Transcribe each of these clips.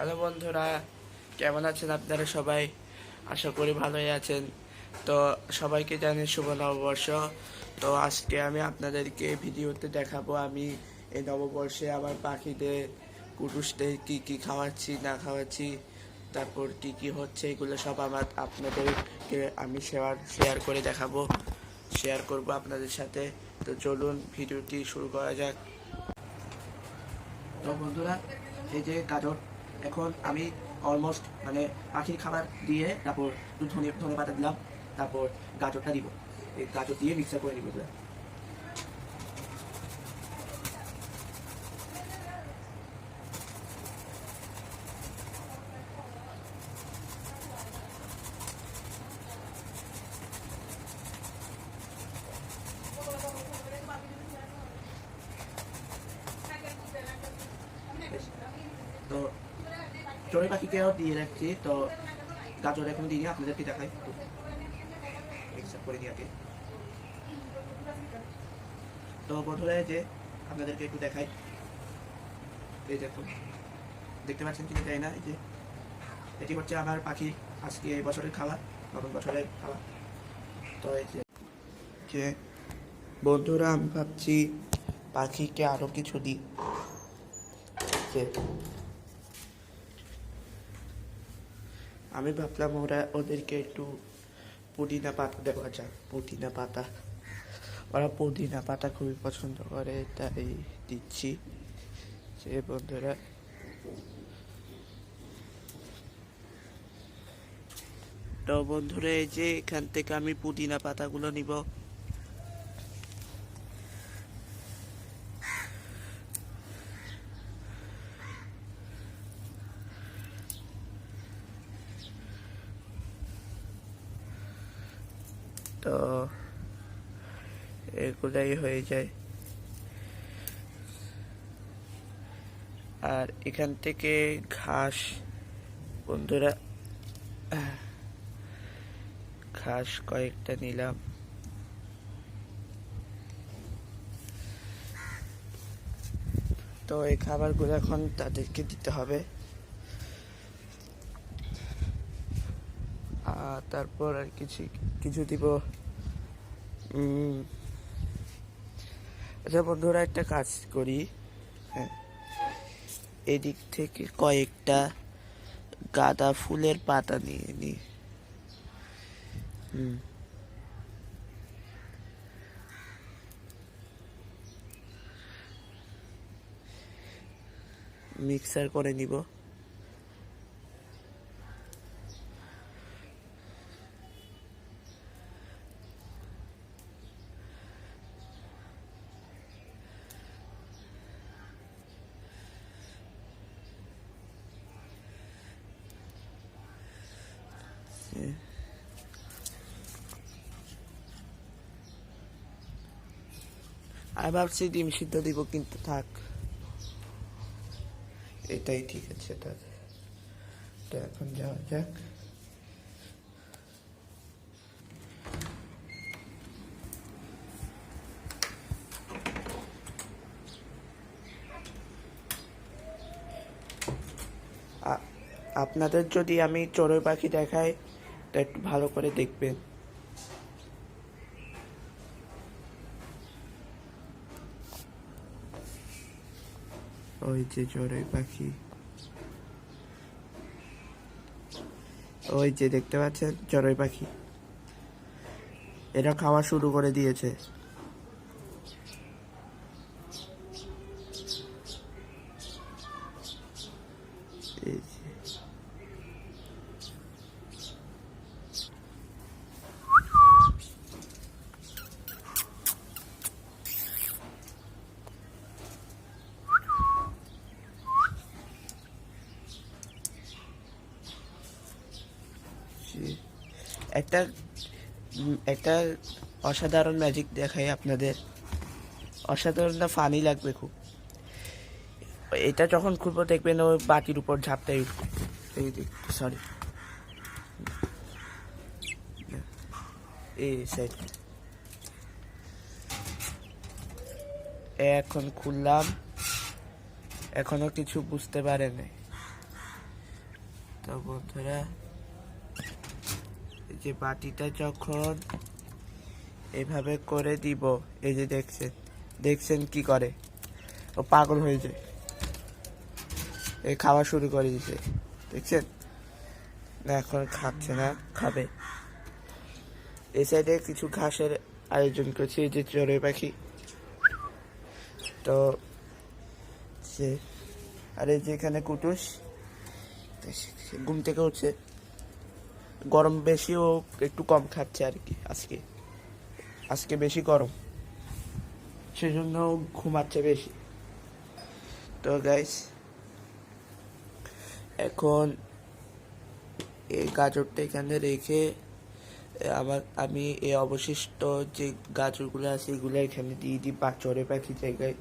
Hello বন্ধুরা, কেমন আছেন আপনারা সবাই? আশা করি ভালোই আছেন। তো সবাইকে জানাই শুভ নববর্ষ। তো আজকে আমি আপনাদেরকে ভিডিওতে দেখাবো আমি এই নববর্ষে আমার পাখিদের কুটুসদের কি কি খাওয়াচ্ছি না খাওয়াচ্ছি, তারপর কি কি হচ্ছে এগুলো সব আপনাদেরকে আমি শেয়ার করে দেখাবো, শেয়ার করব আপনাদের সাথে। তো চলুন ভিডিওটি শুরু করা যাক। তো বন্ধুরা, এই যে গাজর, এখন আমি অলমোস্ট মানে পাখির খাবার দিয়ে তারপর ধনে পাতা দিলাম, তারপর গাজরটা দিব, এই গাজর দিয়ে মিক্সার করে নিব। তো চড়ুই পাখিকেও দিয়ে রাখছি, তো গাজর এখন দিয়ে আপনাদেরকে দেখাই, মিক্সার করে দিয়ে। তো বন্ধুরা, যে আপনাদেরকে একটু দেখাই, এই দেখুন, দেখতে পাচ্ছেন কিনা জানি না, এই যে এটি হচ্ছে আমার পাখি আজকে এই বছরের খাওয়া, নতুন বছরের খাওয়া। তো এই যে বন্ধুরা, আমি ভাবছি পাখিকে আরো কিছু দিই। আমি ভাবলাম ওদেরকে একটু পুদিনা পাতা দেওয়া যায়, পুদিনা পাতা, ওরা পুদিনা পাতা খুবই পছন্দ করে, তাই দিচ্ছি। যে বন্ধুরা, তো বন্ধুরা, এই যে এখান থেকে আমি পুদিনা পাতাগুলো নিব। তো এগুলাই হয়ে যায়, আর এখান থেকে ঘাস, বন্ধুরা, ঘাস কয়েকটা নিলাম। তো এই খাবারগুলো এখন তাদেরকে দিতে হবে, আর তারপর আর কিছু কিছু দিব। আচ্ছা বন্ধুরা, একটা কাজ করি, হ্যাঁ, এদিক থেকে কয়েকটা গাঁদা ফুলের পাতা নিয়ে নি। মিক্সার করে নিব। আমি ভাবছি ডিম সিদ্ধ দিব, কিন্তু থাক, এটাই ঠিক আছে। তো এখন যাওয়া যাক। আপনাদের যদি আমি চড়ুই পাখি দেখাই, তো একটু ভালো করে দেখবেন। ওই যে চড়ুই পাখি, ওই যে দেখতে পাচ্ছেন চড়ুই পাখি, এরা খাওয়া শুরু করে দিয়েছে। এই যে একটা একটা অসাধারণ ম্যাজিক দেখাই আপনাদের, অসাধারণ না, ফানি লাগবে খুব। এটা যখন খুলবো দেখবেন ও বাটির উপর ঝাপটাই উঠবে। এই সরি, এই সাইড এখন খুললাম, এখনো কিছু বুঝতে পারে নাই। তো বন্ধুরা, এই যে বাটিটা যখন এভাবে করে দিব, এই যে দেখছেন কি করে, ও পাগল হয়ে যায়, এই খাওয়া শুরু করে দিছে, দেখছেন না? এখন খাচ্ছে না, খাবে। এই সাইডে কিছু ঘাসের আয়োজন করছি, এই যে চড়ুই পাখি। তো সে আর এই যে এখানে কুটুস ঘুম থেকে উঠছে, গরম বেশি, ও একটু কম খাচ্ছে আর কি। আজকে বেশি গরম, সেজন্য ঘুমাচ্ছে বেশি। তো গাইস, এখন এই গাজরটা এখানে রেখে আমি এই অবশিষ্ট যে গাজরগুলো আছে এগুলো এখানে দিয়ে দিই চড়ুই পাখি জায়গায়।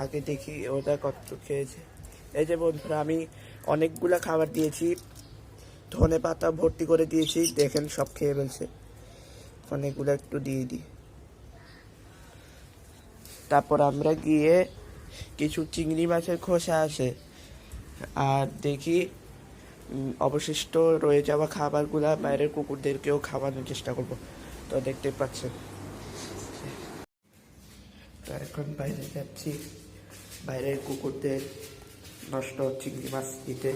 আগে দেখি ওটা কত খেয়েছে। এই যে বন্ধুরা, আমি অনেকগুলা খাবার দিয়েছি, ধনে পাতা ভর্তি করে দিয়েছি, দেখেন সব খেয়ে ফেলছে। অনেকগুলো একটু দিয়ে দিই। তারপর আমরা গিয়ে কিছু চিংড়ি মাছের খোসা আছে আর দেখি অবশিষ্ট রয়ে যাওয়া খাবারগুলা বাইরের কুকুরদেরকেও খাওয়ানোর চেষ্টা করব। তো দেখতে পাচ্ছেন, তো এখন বাইরে যাচ্ছি বাইরের কুকুরদের নষ্ট চিংড়ি মাছ দিতে।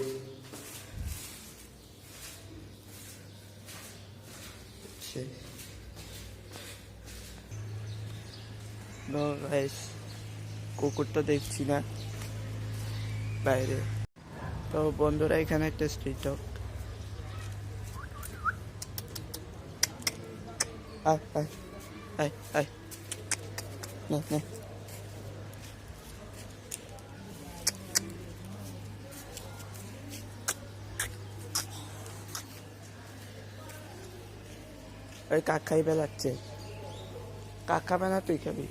কুকুর তো দেখছি না বাইরে। তো বন্ধুরা, এখানে একটা স্ট্রিট ডগ, আয় আয় আয় আয়, নে নে। ওই কাক খাই বেলাচ্ছে, কাক খাবে না, তুই খাবি।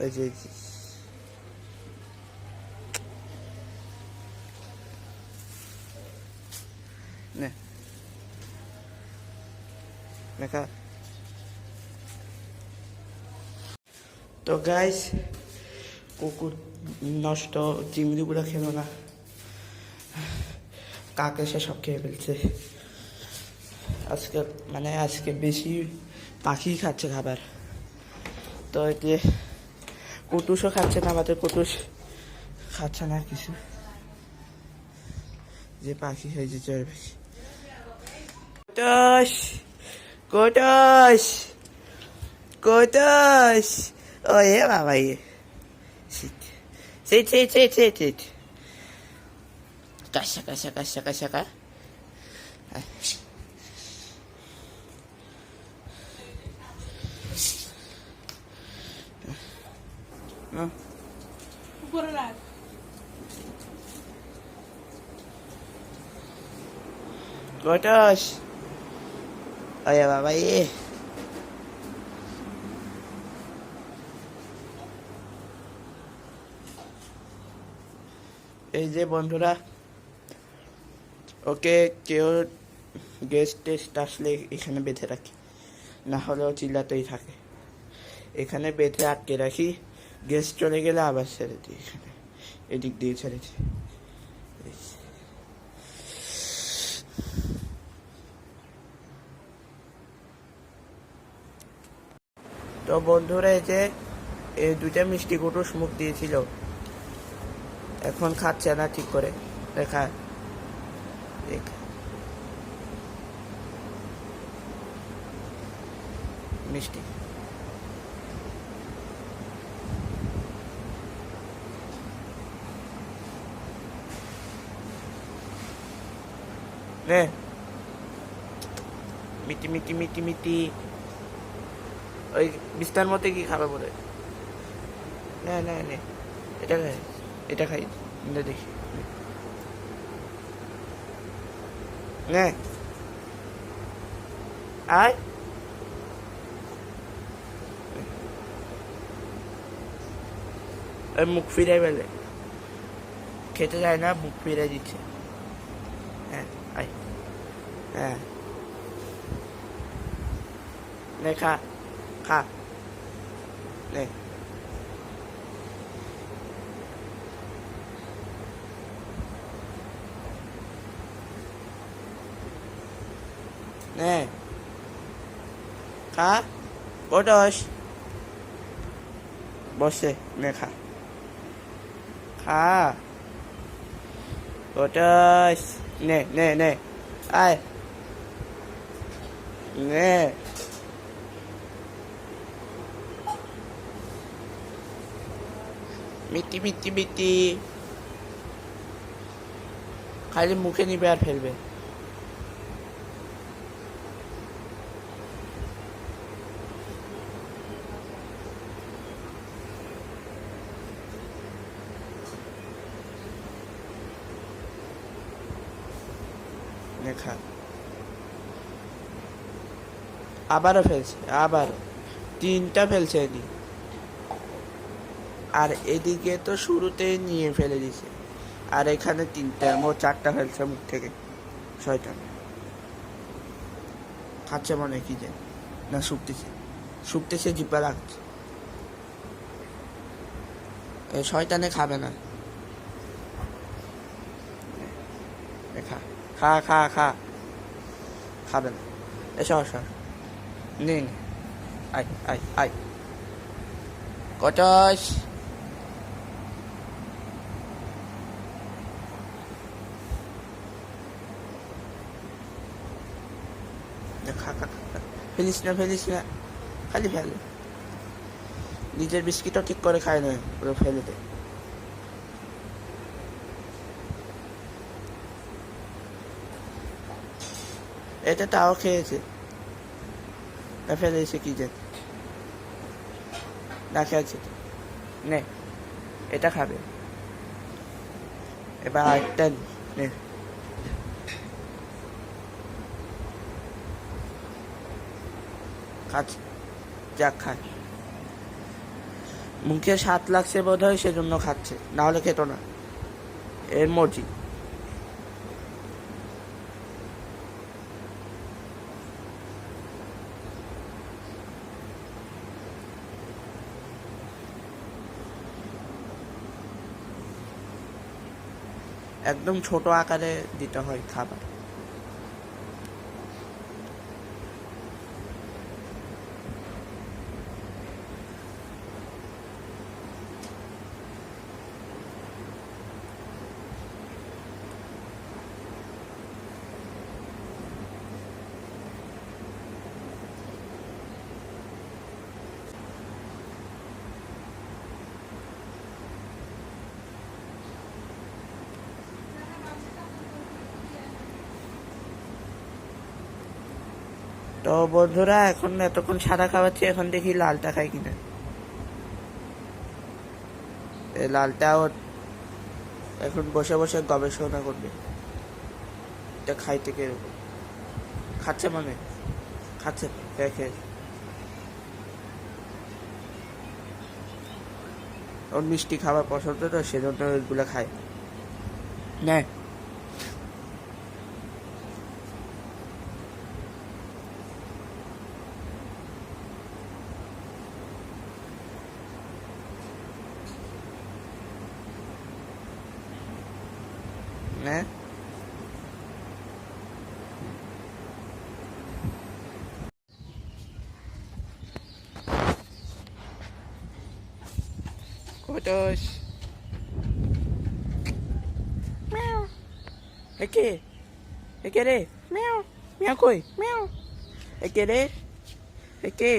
এই যে নে দেখা। তো গাইস, কুকুর নষ্ট চিংড়িগুলো খেলো না, কাক এসে সব খেয়ে ফেলছে। আজকে বেশি পাখি খাচ্ছে খাবার। তো এতে কুটুসও খাচ্ছে না, আমাদের কুটুস খাচ্ছে না কিছু, যে পাখি হয়েছে চড়ুই পাখি। কুটুস কুটুস কুটুস, ও এ বাবা, sit. Kasha. উপরে রাখ। Kutus, oh ya বাবা, এই যে বন্ধুরা, ওকে কেউ গেস্ট আসলে এখানে বেঁধে রাখি, না হলেও চিল্লাতেই থাকে। এখানে বেঁধে আটকে রাখি, গেস্ট চলে গেলে আবার ছেড়ে দিই, এখানে এদিক দিয়ে ছেড়ে দিই। তো বন্ধুরা, এই যে এই দুইটা মিষ্টি কুটুস মুখ দিয়েছিল, এখন খাচ্ছে না ঠিক করে, দেখা মিষ্টি। নে মিটি, ওই বিস্তার মতে কি খাবে বলে, নে এটা খাই দেখি, নে আয়। মুখ ফিরাই বেলে, খেতে যায় না, মুখ ফিরে দিচ্ছে। হ্যাঁ আয়, হ্যাঁ নে খা, খা নে। নে খা, বস বসে নে খা, খা বস, নে নে নে আয় নে। মিটি মিটি মিটি খালি মুখে নিবে আর ফেলবে। খা, আবারও ফেলছে, আবারও 3টা ফেলছে এদিক, আর এদিকে তো শুরুতেই নিয়ে ফেলে দিছে, আর এখানে 3টা, মোট 4টা ফেলছে মুখ থেকে। শয়তান খাচ্ছে মনে কি যে না, শুকতেছে জিব্বা লাগছে। শয়তানে খাবে না, খা খা খা খা, খাবে না। সর নে আয় আয় আয় কটাস। খা খা খা, ফেলিস না খালি ফেলে। নিজের বিস্কিটও ঠিক করে খায় না, পুরো ফেলে দে। এটা তাও খেয়েছে, তা ফেলেছে কি যে না খেয়েছে। নে এটা খাবে, এবার আরেকটা নে। খাচ্ছে, যাক খায়, মুখে স্বাদ লাগছে বোধ হয় সেজন্য খাচ্ছে, না হলে খেত না, এর মর্জি। একদম ছোট আকারে দিতে হয় খাবার। তো বন্ধুরা, এখন এতক্ষণ সাদা খাওয়াচ্ছি, এখন দেখি লালটা খাই কিনা। লালটাও এখন বসে বসে গবেষণা করবে এটা খাইতে কিরকম। খাচ্ছে মানে খাচ্ছে, দেখে ওর মিষ্টি খাবার পছন্দ, তো সেজন্য ওইগুলো খায়। নে নে কটস। মিয়াও, একে রে, মিয়াও মিয়াও কই, মিয়াও একে রে, একে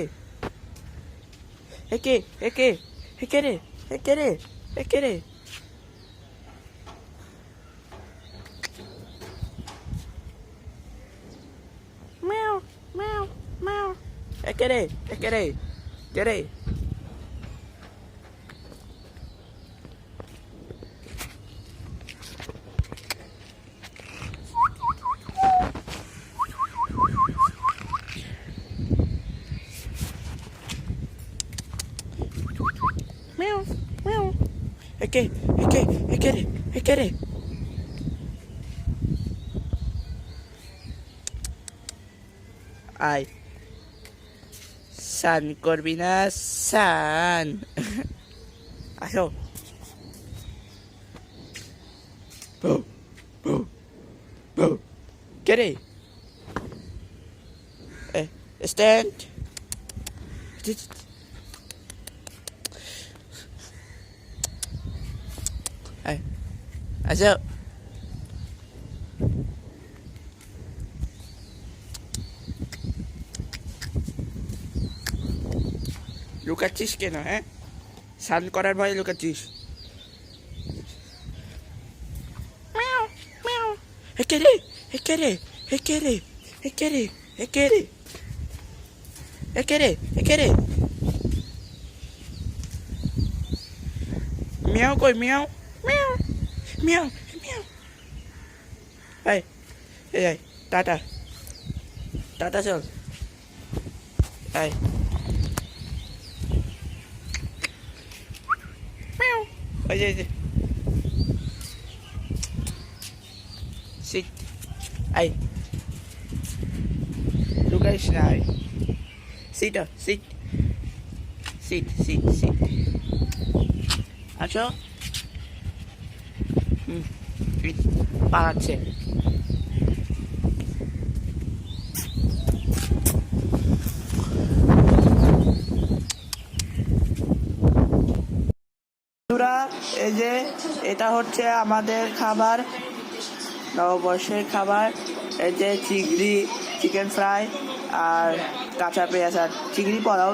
একে একে একে রে, একে রে, একে রে। মিয়াও মিয়াও মিয়াও একে রে, একে রে, কে রে। Meow, meow. একে একে একে রে একে রে আয় সান করবি না সান আসো বউ বউ বউ কে রে স্ট্যান্ড আসো লুকাচ্ছিস কেন হ্যাঁ স্নান করার ভয়ে লুকাচ্ছিস একে রে একে রে একে রে একে রে একে রে একে রে একে রে মিয়াও কই মিয়াও মিয়াও মিয়াও মিয়াও এই এই টাটা টাটা চল এই মিয়াও ওই যে সিট এই লুকাইস না সিট সিট সিট সিট সিট আসো পালাচ্ছে এই যে এটা হচ্ছে আমাদের খাবার নববর্ষের খাবার এই যে চিংড়ি চিকেন ফ্রাই আর কাঁচা পেঁয়াজ আর চিংড়ি পোলাও